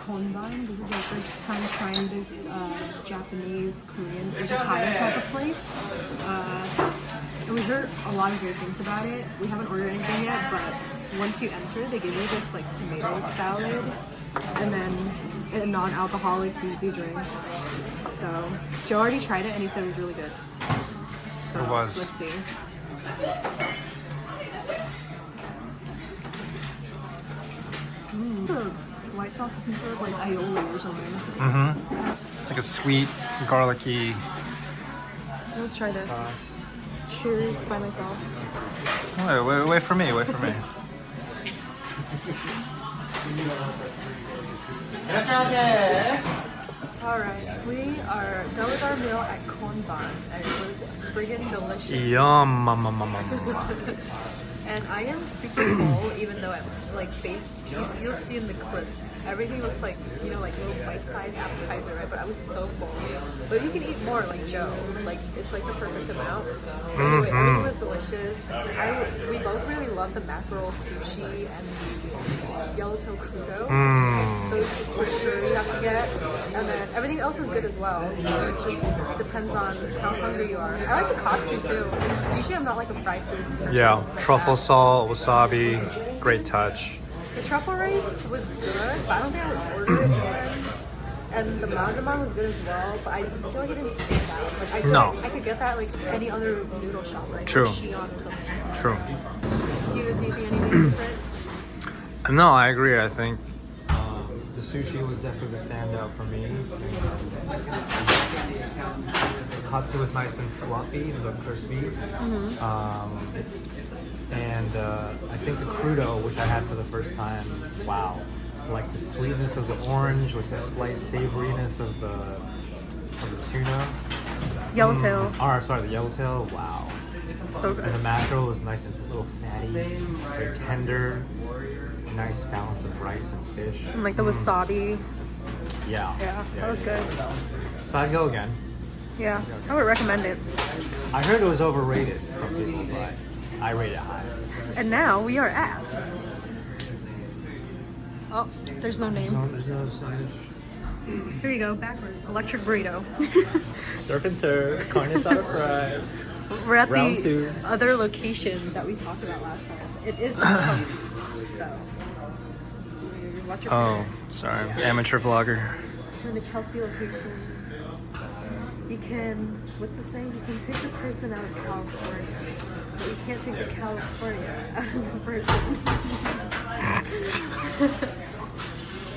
Konban. This is our first time trying this Japanese, Korean, Italian type of place. And we heard a lot of great things about it. We haven't ordered anything yet, but once you enter, they give you this like tomato salad and then a non-alcoholic easy drink. So Joe already tried it and he said it was really good. So it was. Let's see. The white sauce is some sort of like aioli or something. Mm-hmm. It's like a sweet, garlicky Let's try this. sauce. Cheers by myself. Wait for me, wait for me. Alright, we are done with our meal at Konban and it was friggin' delicious. Yum. And I am super full even though I'm like you'll see in the clips. Everything looks like, you know, like little bite-sized appetizer, right? But I was so full. But you can eat more like Joe. Like, it's like the perfect amount. Anyway, everything was delicious. We both really love the mackerel sushi and the yellowtail crudo. Those for sure you have to get. And then everything else is good as well. So it just depends on how hungry you are. I like the katsu too. Usually I'm not like a fried food person. Yeah, like truffle that. salt, wasabi, great touch. The truffle rice was good, but I don't think I would order it again. And the mazamon was good as well, but I feel like it didn't stand out. Like I feel like I could get that like any other noodle shop, right? True. Like Xi'an or something. True. Do you think anything different? No, I agree. I think the sushi was definitely the standout for me. The katsu was nice and fluffy and crispy. And I think the crudo, which I had for the first time, wow. Like the sweetness of the orange with the slight savoriness of the tuna. Yellowtail. The yellowtail, wow. So good. And the mackerel was nice and a little fatty, very tender, nice balance of rice and fish. And like the wasabi. Yeah, That was good. So I'd go again. Yeah, I would recommend it. I heard it was overrated from people, but I rate it high. And now we are at. Oh, there's no name. There's no signage. Here you go, backwards. Electric burrito. Surf and turf, carne asada fries. We're at Round the two. other location that we talked about last time. It is in Chelsea, so. Watch your Oh, finger. sorry, amateur vlogger. To the Chelsea location. You can, what's the saying? You can take the person out of California, but you can't take the California out of the person.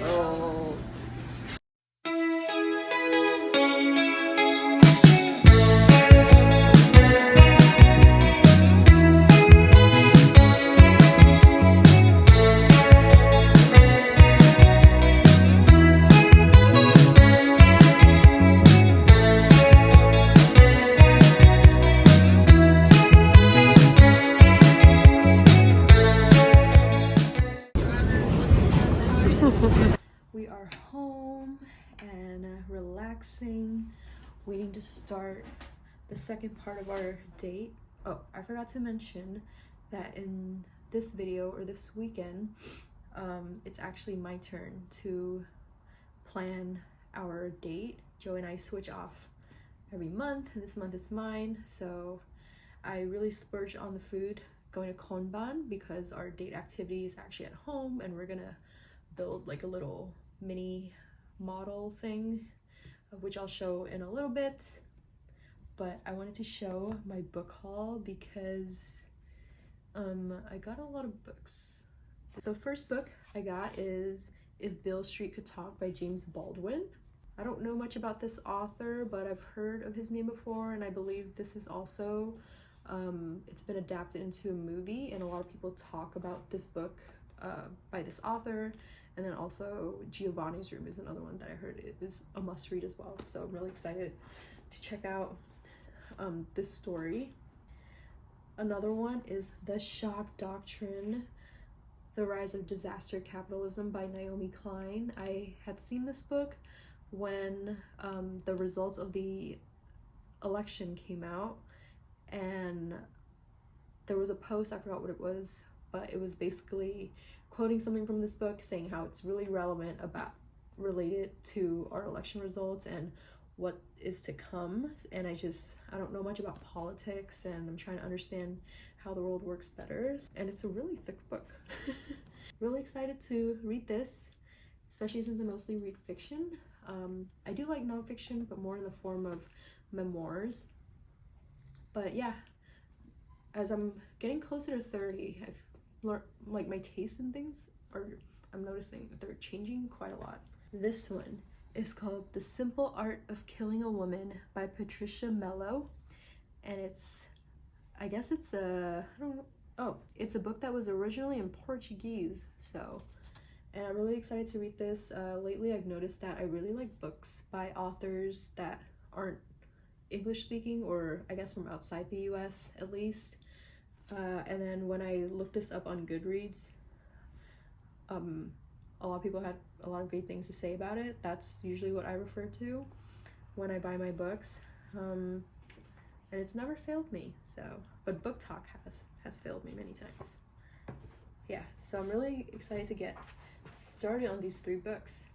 Oh. We are home and relaxing, waiting to start the second part of our date. Oh, I forgot to mention that in this video or this weekend, it's actually my turn to plan our date. Joe and I switch off every month, and this month it's mine. So I really splurge on the food going to Konban because our date activity is actually at home and we're gonna build like a little mini model thing, which I'll show in a little bit. But I wanted to show my book haul because I got a lot of books. So first book I got is If Beale Street Could Talk by James Baldwin. I don't know much about this author, but I've heard of his name before, and I believe this is also it's been adapted into a movie, and a lot of people talk about this book by this author. And then also Giovanni's Room is another one that I heard is a must read as well. So I'm really excited to check out this story. Another one is The Shock Doctrine, The Rise of Disaster Capitalism by Naomi Klein. I had seen this book when the results of the election came out, and there was a post, I forgot what it was, but it was basically quoting something from this book saying how it's really relevant about related to our election results and what is to come. And I don't know much about politics, and I'm trying to understand how the world works better. And it's a really thick book. Really excited to read this, especially since I mostly read fiction. I do like nonfiction, but more in the form of memoirs. But yeah, as I'm getting closer to 30, I've learned, like, my taste in things I'm noticing that they're changing quite a lot. This one is called The Simple Art of Killing a Woman by Patricia Mello, and I guess it's a, I don't know, oh, it's a book that was originally in Portuguese, and I'm really excited to read this. Lately I've noticed that I really like books by authors that aren't English speaking, or I guess from outside the US at least. And then when I looked this up on Goodreads, a lot of people had a lot of great things to say about it. That's usually what I refer to when I buy my books. And it's never failed me, but Book Talk has failed me many times. Yeah, so I'm really excited to get started on these 3 books.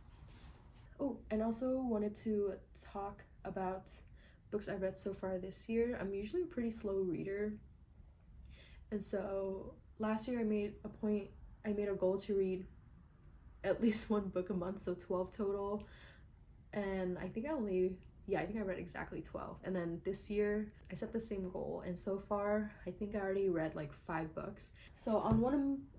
Oh, and also wanted to talk about books I've read so far this year. I'm usually a pretty slow reader, and so last year I made a goal to read at least 1 book a month, so 12 total, and I think I read exactly 12. And then this year I set the same goal, and so far I think I already read like 5 books. So on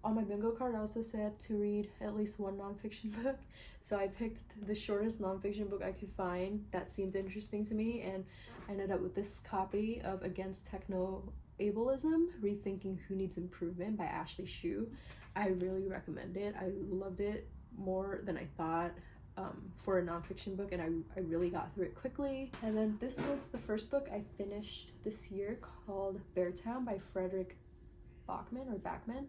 my bingo card I also said to read at least 1 nonfiction book, so I picked the shortest nonfiction book I could find that seemed interesting to me, and I ended up with this copy of Against Techno-Ableism: Rethinking Who Needs Improvement by Ashley Shue. I really recommend it. I loved it more than I thought for a nonfiction book, and I really got through it quickly. And then this was the first book I finished this year, called Beartown by Frederick Backman.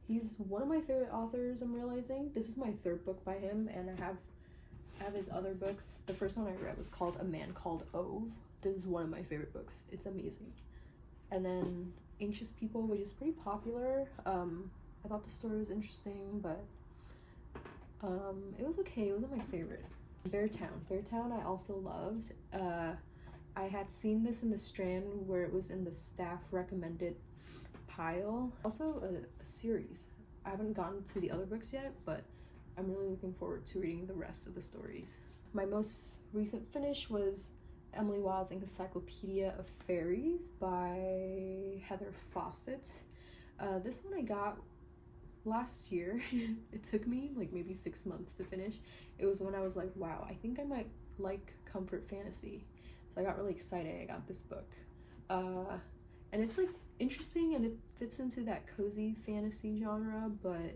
He's one of my favorite authors, I'm realizing. This is my 3rd book by him, and I have his other books. The first one I read was called A Man Called Ove. This is one of my favorite books. It's amazing. And then Anxious People, which is pretty popular. I thought the story was interesting, but it was okay. It wasn't my favorite. Beartown I also loved. I had seen this in the Strand, where it was in the staff recommended pile. Also a series. I haven't gotten to the other books yet, but I'm really looking forward to reading the rest of the stories. My most recent finish was Emily Wilde's Encyclopedia of Fairies by Heather Fawcett. This one I got last year. It took me like maybe 6 months to finish. It was when I was like, wow, I think I might like comfort fantasy. So I got really excited. I got this book. And it's like interesting, and it fits into that cozy fantasy genre, but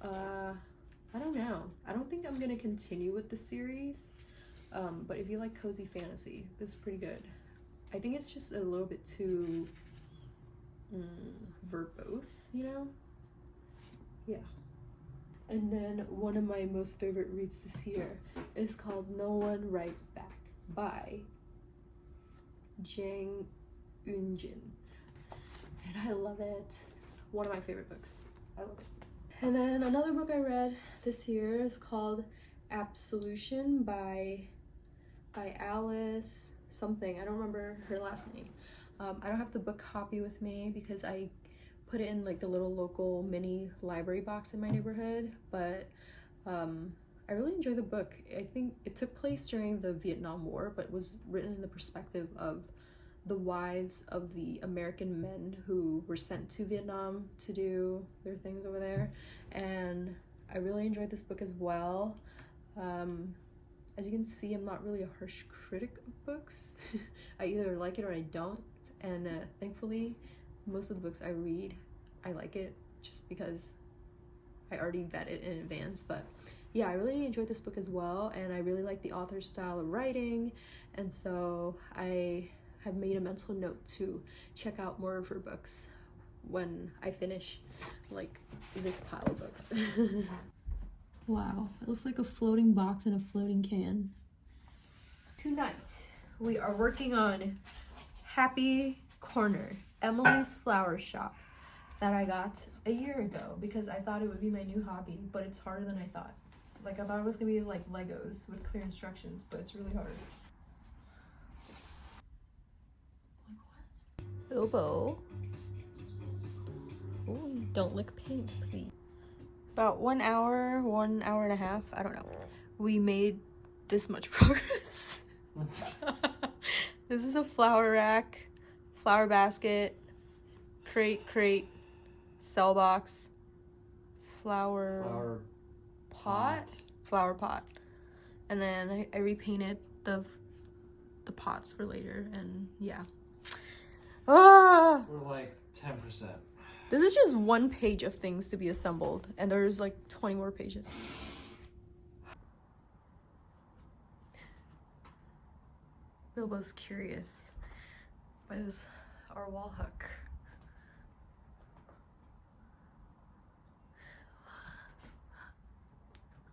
I don't know. I don't think I'm gonna continue with the series. But if you like cozy fantasy, this is pretty good. I think it's just a little bit too verbose, you know? Yeah. And then one of my most favorite reads this year is called No One Writes Back by Jang Eunjin. And I love it. It's one of my favorite books. I love it. And then another book I read this year is called Absolution by Alice something. I don't remember her last name. I don't have the book copy with me because I put it in like the little local mini library box in my neighborhood, but I really enjoyed the book. I think it took place during the Vietnam War, but was written in the perspective of the wives of the American men who were sent to Vietnam to do their things over there, and I really enjoyed this book as well. As you can see, I'm not really a harsh critic of books. I either like it or I don't, and thankfully most of the books I read, I like it just because I already vet it in advance. But yeah, I really enjoyed this book as well, and I really like the author's style of writing, and so I have made a mental note to check out more of her books when I finish like this pile of books. Wow, it looks like a floating box in a floating can. Tonight, we are working on Happy Corner, Emily's flower shop, that I got a year ago because I thought it would be my new hobby, but it's harder than I thought. Like, I thought it was gonna be like Legos with clear instructions, but it's really hard. Bilbo. Ooh, don't lick paint, please. About 1 hour, 1 hour and a half, I don't know. We made this much progress. This is a flower rack, flower basket, crate, cell box, flower pot, flower pot. And then I repainted the pots for later, and yeah. Ah! We're like 10%. This is just one page of things to be assembled, and there's like 20 more pages. Bilbo's curious by our wall hook.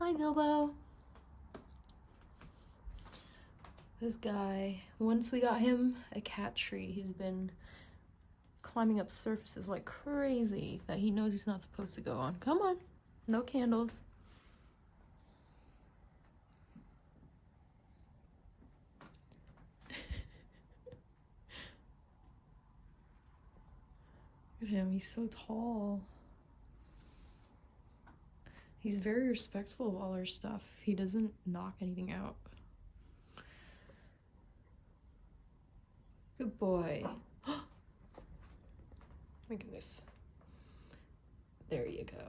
Hi, Bilbo. This guy, once we got him a cat tree, he's been climbing up surfaces like crazy that he knows he's not supposed to go on. Come on, no candles. Look at him, he's so tall. He's very respectful of all our stuff. He doesn't knock anything out. Good boy. My goodness. There you go.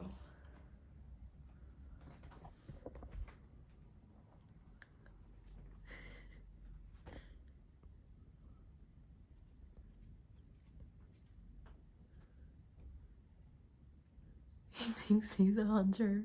He thinks he's a hunter.